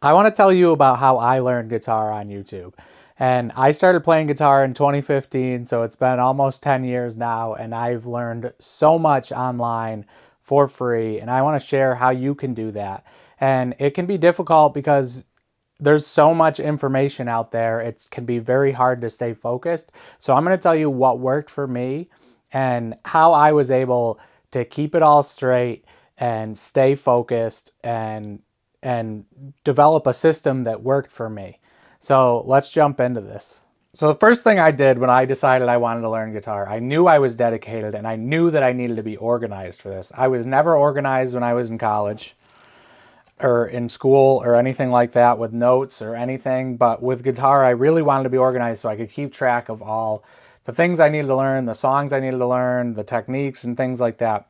I want to tell you about how I learned guitar on YouTube. And I started playing guitar in 2015, so it's been almost 10 years now, and I've learned so much online for free, and I want to share how you can do that. And it can be difficult because there's so much information out there. It can be very hard to stay focused. So I'm going to tell you what worked for me and how I was able to keep it all straight and stay focused and develop a system that worked for me. So let's jump into this. So the first thing I did when I decided I wanted to learn guitar, I knew I was dedicated and I knew that I needed to be organized for this. I was never organized when I was in college or in school or anything like that with notes or anything, but with guitar I really wanted to be organized so I could keep track of all the things I needed to learn, the songs I needed to learn, the techniques and things like that.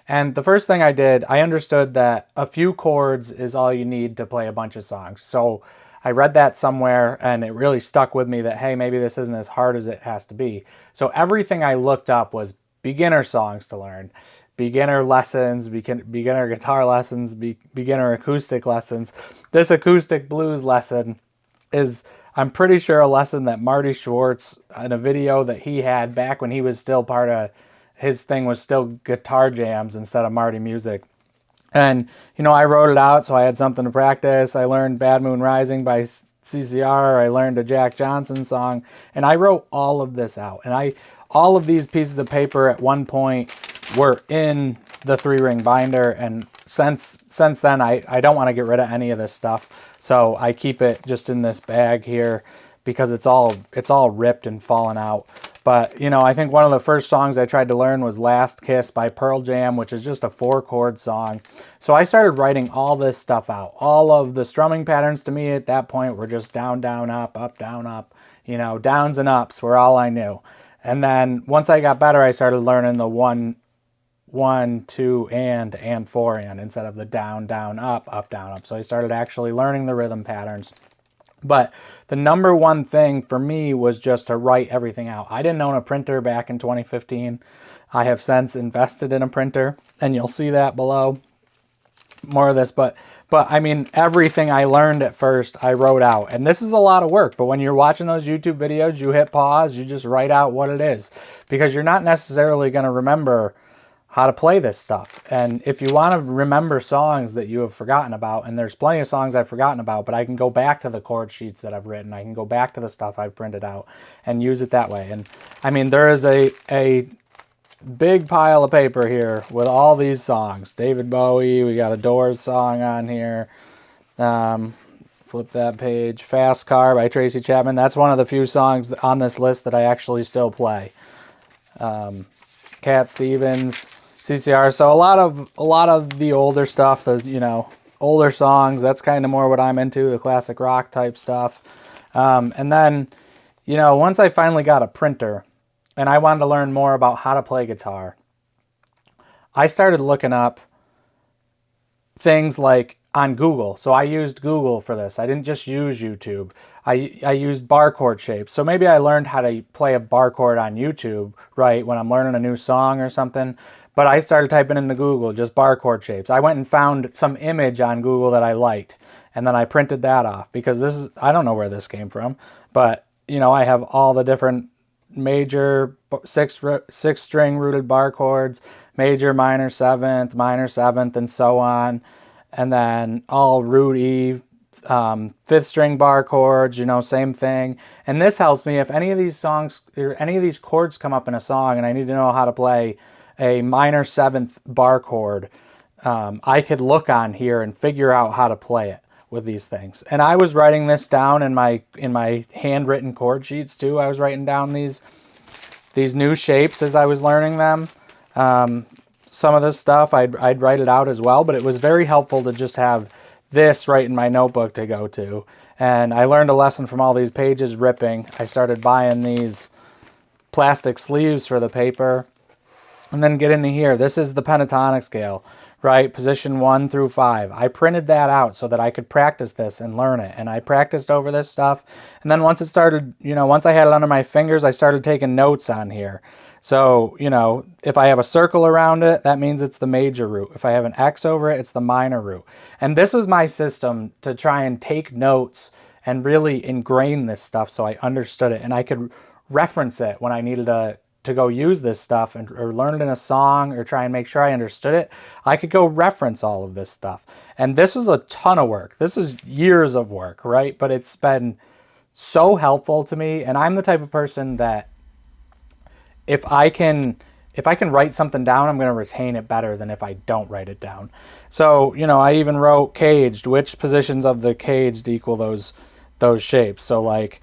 And the first thing I did, I understood that a few chords is all you need to play a bunch of songs. So I read that somewhere and it really stuck with me that, hey, maybe this isn't as hard as it has to be. So everything I looked up was beginner songs to learn, beginner lessons, beginner guitar lessons, beginner acoustic lessons. This acoustic blues lesson is, I'm pretty sure, a lesson that Marty Schwartz, in a video that he had back when he was still part of, his thing was still guitar jams instead of Marty Music. And, you know, I wrote it out so I had something to practice. I learned Bad Moon Rising by CCR. I learned a Jack Johnson song. And I wrote all of this out. And all of these pieces of paper at one point were in the 3-ring binder. And since then, I don't want to get rid of any of this stuff. So I keep it just in this bag here because it's all ripped and fallen out. But, you know, I think one of the first songs I tried to learn was Last Kiss by Pearl Jam, which is just a 4-chord song. So I started writing all this stuff out. All of the strumming patterns to me at that point were just down, down, up, down, up. You know, downs and ups were all I knew. And then once I got better, I started learning the 1, 2, and 4 and instead of the down, down, up, down, up. So I started actually learning the rhythm patterns. But the number one thing for me was just to write everything out. I didn't own a printer back in 2015. I have since invested in a printer, and you'll see that below. More of this, but I mean, everything I learned at first, I wrote out. And this is a lot of work, but when you're watching those YouTube videos, you hit pause, you just write out what it is, because you're not necessarily going to remember how to play this stuff. And if you want to remember songs that you have forgotten about, and there's plenty of songs I've forgotten about, but I can go back to the chord sheets that I've written. I can go back to the stuff I've printed out and use it that way. And I mean, there is a big pile of paper here with all these songs. David Bowie, we got a Doors song on here. Flip that page. Fast Car by Tracy Chapman. That's one of the few songs on this list that I actually still play. Cat Stevens, CCR. So a lot of the older stuff is, you know, older songs. That's kind of more what I'm into, the classic rock type stuff. And then, you know, once I finally got a printer and I wanted to learn more about how to play guitar, I started looking up things like on Google. So I used Google for this. I didn't just use YouTube. I used bar chord shapes. So maybe I learned how to play a bar chord on YouTube, right, when I'm learning a new song or something. But I started typing into Google just bar chord shapes. I went and found some image on Google that I liked, and then I printed that off, because this is, I don't know where this came from, but, you know, I have all the different major six string rooted bar chords, major, minor seventh, and so on. And then all root E, 5th string bar chords, you know, same thing. And this helps me if any of these songs or any of these chords come up in a song and I need to know how to play a minor 7th bar chord, I could look on here and figure out how to play it with these things. And I was writing this down in my handwritten chord sheets too. I was writing down these new shapes as I was learning them. Some of this stuff I'd write it out as well, but it was very helpful to just have this right in my notebook to go to. And I learned a lesson from all these pages ripping. I started buying these plastic sleeves for the paper. And then get into here. This is the pentatonic scale, right? Position 1 through 5. I printed that out so that I could practice this and learn it. And I practiced over this stuff. And then once it started, you know, once I had it under my fingers, I started taking notes on here. So, you know, if I have a circle around it, that means it's the major root. If I have an X over it, it's the minor root. And this was my system to try and take notes and really ingrain this stuff so I understood it. And I could reference it when I needed to go use this stuff or learn it in a song or try and make sure I understood it. I could go reference all of this stuff. And this was a ton of work. This is years of work, right? But it's been so helpful to me. And I'm the type of person that if I can write something down, I'm going to retain it better than if I don't write it down. So, you know, I even wrote caged, which positions of the caged equal those shapes. So like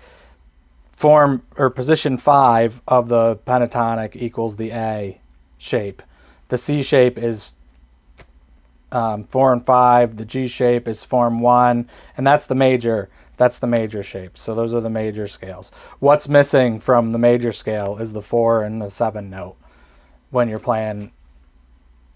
form or position 5 of the pentatonic equals the A shape. The C shape is 4 and 5. The G shape is form 1, and that's the major shape. So those are the major scales. What's missing from the major scale is the 4 and the 7 note when you're playing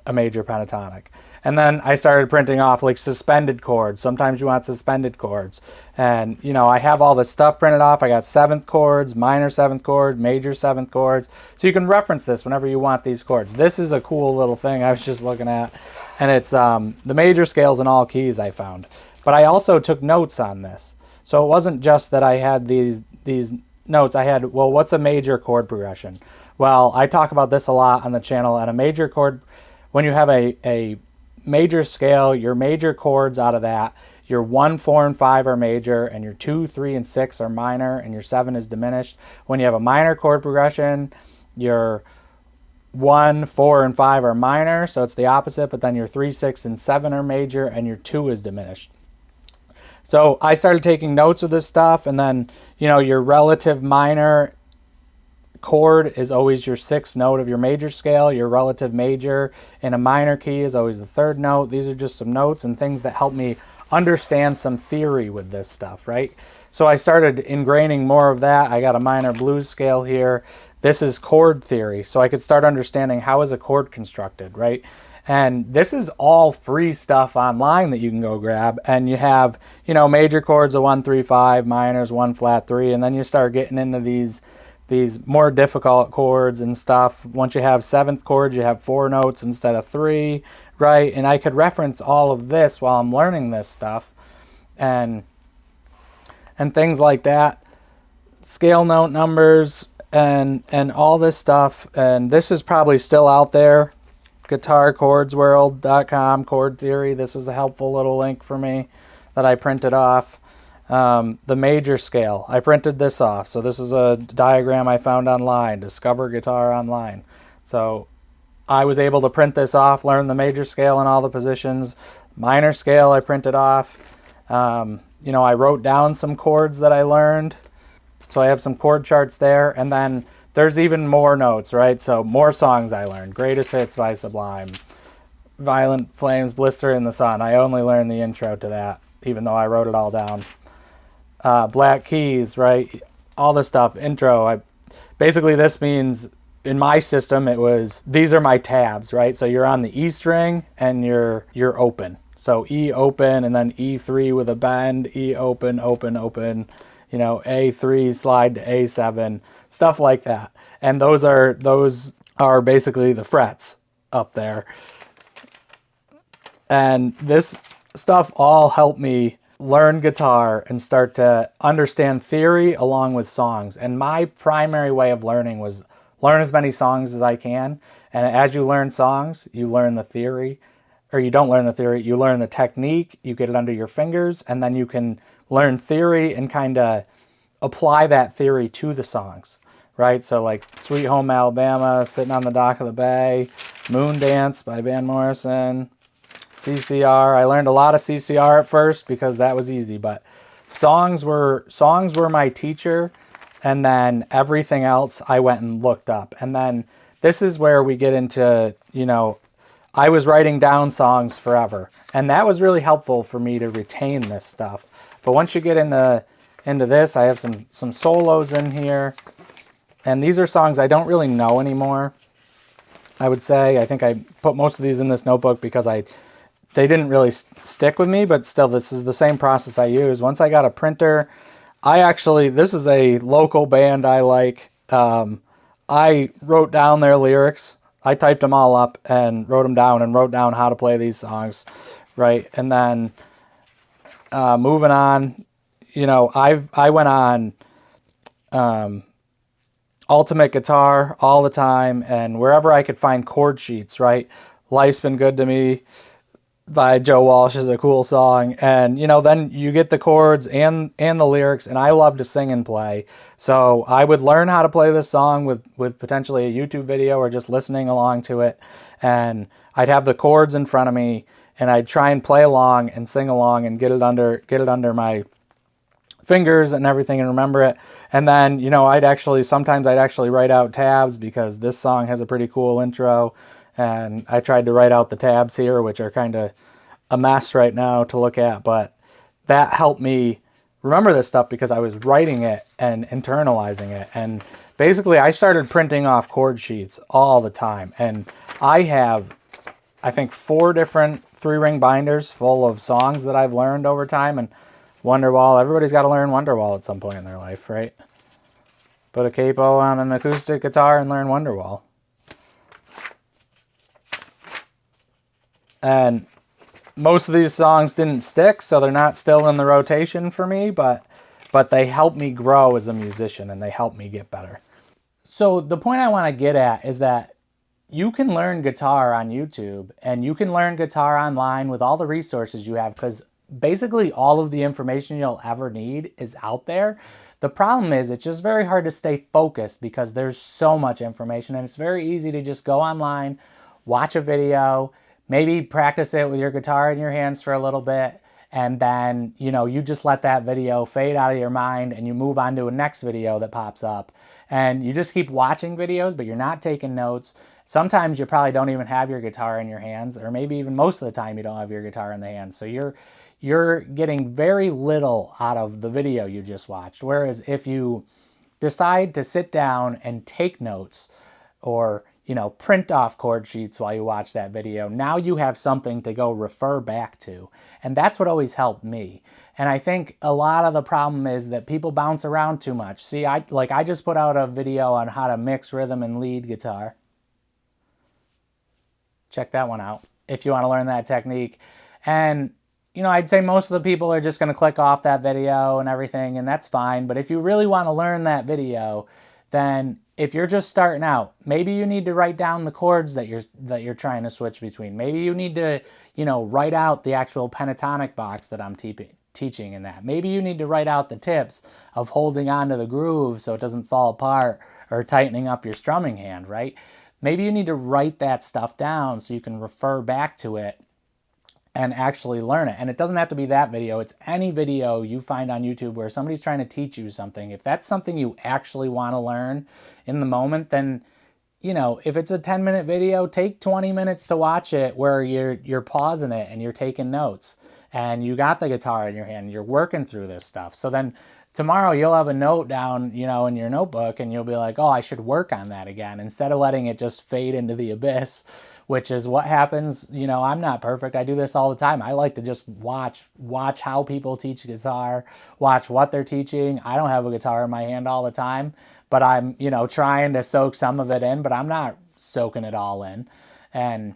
a major pentatonic. And then I started printing off like suspended chords. Sometimes you want suspended chords. And, you know, I have all this stuff printed off. I got 7th chords, minor 7th chords, major 7th chords. So you can reference this whenever you want these chords. This is a cool little thing I was just looking at. And it's the major scales in all keys I found. But I also took notes on this. So it wasn't just that I had these notes. I had, well, what's a major chord progression? Well, I talk about this a lot on the channel. And a major chord, when you have a major scale, your major chords out of that, your 1, 4, and 5 are major, and your 2, 3, and 6 are minor, and your 7 is diminished. When you have a minor chord progression, your 1, 4, and 5 are minor, so it's the opposite, but then your 3, 6, and 7 are major, and your 2 is diminished. So I started taking notes with this stuff, and then, you know, your relative minor chord is always your 6th note of your major scale. Your relative major in a minor key is always the 3rd note. These are just some notes and things that help me understand some theory with this stuff, right? So I started ingraining more of that. I got a minor blues scale here. This is chord theory, so I could start understanding how is a chord constructed, right? And this is all free stuff online that you can go grab. And you have, you know, major chords of 1, 3, 5, minors 1 flat 3, and then you start getting into these more difficult chords and stuff. Once you have 7th chords, you have 4 notes instead of 3, right? And I could reference all of this while I'm learning this stuff and things like that. Scale note numbers and all this stuff. And this is probably still out there. GuitarChordsWorld.com, chord theory. This was a helpful little link for me that I printed off. The major scale, I printed this off. So this is a diagram I found online, Discover Guitar Online. So I was able to print this off, learn the major scale and all the positions. Minor scale I printed off. You know, I wrote down some chords that I learned. So I have some chord charts there. And then there's even more notes, right? So more songs I learned. Greatest Hits by Sublime. Violent Flames, Blister in the Sun. I only learned the intro to that, even though I wrote it all down. Black Keys, right? All this stuff, intro. Basically this means, in my system, it was, these are my tabs, right? So you're on the E string and you're open. So E open and then E3 with a bend, E open, open, open, you know, A3 slide to A7, stuff like that. And those are basically the frets up there. And this stuff all helped me learn guitar and start to understand theory along with songs. And my primary way of learning was learn as many songs as I can. And as you learn songs, you learn the theory, or you don't learn the theory, you learn the technique, you get it under your fingers, and then you can learn theory and kind of apply that theory to the songs, right? So like Sweet Home Alabama, Sitting on the Dock of the Bay, Moon Dance by Van Morrison, CCR. I learned a lot of CCR at first because that was easy, but songs were my teacher, and then everything else I went and looked up. And then this is where we get into, you know, I was writing down songs forever, and that was really helpful for me to retain this stuff. But once you get into this, I have some solos in here, and these are songs I don't really know anymore. I would say I think I put most of these in this notebook because they didn't really stick with me, but still, this is the same process I use. Once I got a printer, this is a local band I like. I I wrote down their lyrics. I typed them all up and wrote them down and wrote down how to play these songs, right? And then moving on, I went on Ultimate Guitar all the time, and wherever I could find chord sheets, right? Life's Been Good to Me by Joe Walsh is a cool song, and then you get the chords and the lyrics, and I love to sing and play, so I would learn how to play this song with potentially a YouTube video or just listening along to it, and I'd have the chords in front of me, and I'd try and play along and sing along and get it under my fingers and everything and remember it. And then sometimes I'd actually write out tabs because this song has a pretty cool intro, and I tried to write out the tabs here, which are kind of a mess right now to look at, but that helped me remember this stuff because I was writing it and internalizing it. And basically I started printing off chord sheets all the time, and I have, I think, 4 different 3-ring binders full of songs that I've learned over time. And Wonderwall, everybody's got to learn Wonderwall at some point in their life, right? Put a capo on an acoustic guitar and learn Wonderwall. And most of these songs didn't stick, so they're not still in the rotation for me, but they help me grow as a musician and they help me get better. So the point I want to get at is that you can learn guitar on YouTube and you can learn guitar online with all the resources you have, because basically all of the information you'll ever need is out there. The problem is it's just very hard to stay focused because there's so much information, and it's very easy to just go online, watch a video, maybe practice it with your guitar in your hands for a little bit, and then you just let that video fade out of your mind and you move on to a next video that pops up, and you just keep watching videos but you're not taking notes. Sometimes you probably don't even have your guitar in your hands, or maybe even most of the time you don't have your guitar in the hands, so you're getting very little out of the video you just watched. Whereas if you decide to sit down and take notes, or print off chord sheets while you watch that video, now you have something to go refer back to. And that's what always helped me. And I think a lot of the problem is that people bounce around too much. See, I just put out a video on how to mix rhythm and lead guitar. Check that one out if you want to learn that technique. And I'd say most of the people are just going to click off that video and everything, and that's fine. But if you really want to learn that video, then if you're just starting out, maybe you need to write down the chords that you're trying to switch between. Maybe you need to, write out the actual pentatonic box that I'm teaching in that. Maybe you need to write out the tips of holding on to the groove so it doesn't fall apart, or tightening up your strumming hand, right? Maybe you need to write that stuff down so you can refer back to it and actually learn it. And it doesn't have to be that video. It's any video you find on YouTube where somebody's trying to teach you something. If that's something you actually want to learn in the moment, then, if it's a 10-minute video, take 20 minutes to watch it where you're pausing it and you're taking notes and you got the guitar in your hand, you're working through this stuff. So then tomorrow you'll have a note down, in your notebook, and you'll be like, oh, I should work on that again, instead of letting it just fade into the abyss, which is what happens. I'm not perfect. I do this all the time. I like to just watch how people teach guitar, watch what they're teaching. I don't have a guitar in my hand all the time, but I'm, trying to soak some of it in, but I'm not soaking it all in. And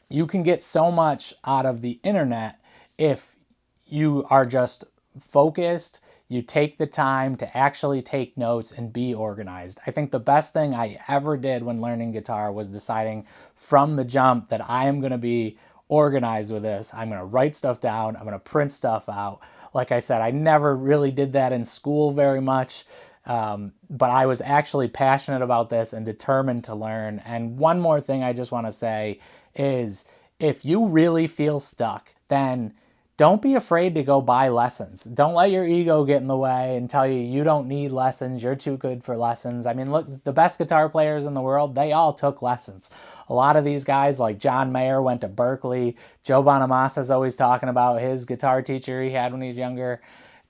you can get so much out of the internet if you are just focused, you take the time to actually take notes and be organized. I think the best thing I ever did when learning guitar was deciding from the jump that I am going to be organized with this. I'm going to write stuff down. I'm going to print stuff out. Like I said, I never really did that in school very much, but I was actually passionate about this and determined to learn. And one more thing I just want to say is, if you really feel stuck, then don't be afraid to go buy lessons. Don't let your ego get in the way and tell you you don't need lessons, you're too good for lessons. I mean, look, the best guitar players in the world, they all took lessons. A lot of these guys, like John Mayer, went to Berkeley. Joe Bonamassa's always talking about his guitar teacher he had when he was younger.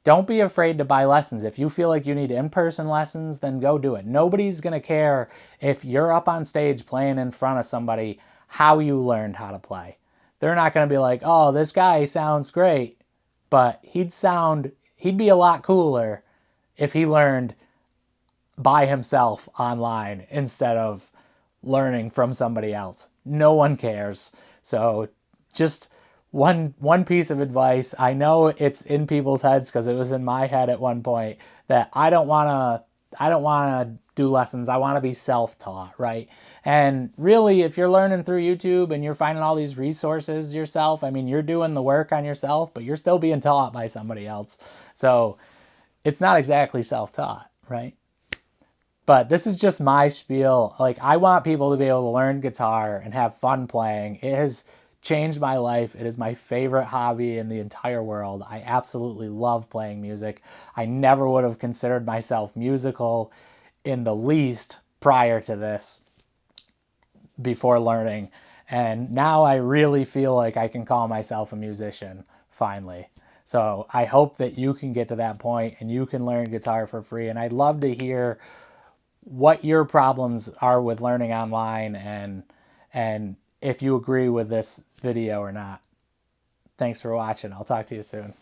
Don't be afraid to buy lessons. If you feel like you need in-person lessons, then go do it. Nobody's going to care if you're up on stage playing in front of somebody how you learned how to play. They're not going to be like, oh, this guy sounds great, but he'd be a lot cooler if he learned by himself online instead of learning from somebody else. No one cares. So just one piece of advice. I know it's in people's heads because it was in my head at one point that I don't want to do lessons. I want to be self-taught, right? And really, if you're learning through YouTube and you're finding all these resources yourself, I mean, you're doing the work on yourself, but you're still being taught by somebody else. So it's not exactly self-taught, right? But this is just my spiel. Like, I want people to be able to learn guitar and have fun playing. It has changed my life. It is my favorite hobby in the entire world. I absolutely love playing music. I never would have considered myself musical in the least prior to this, before learning. And now I really feel like I can call myself a musician, finally. So I hope that you can get to that point and you can learn guitar for free. And I'd love to hear what your problems are with learning online, and if you agree with this video or not. Thanks for watching. I'll talk to you soon.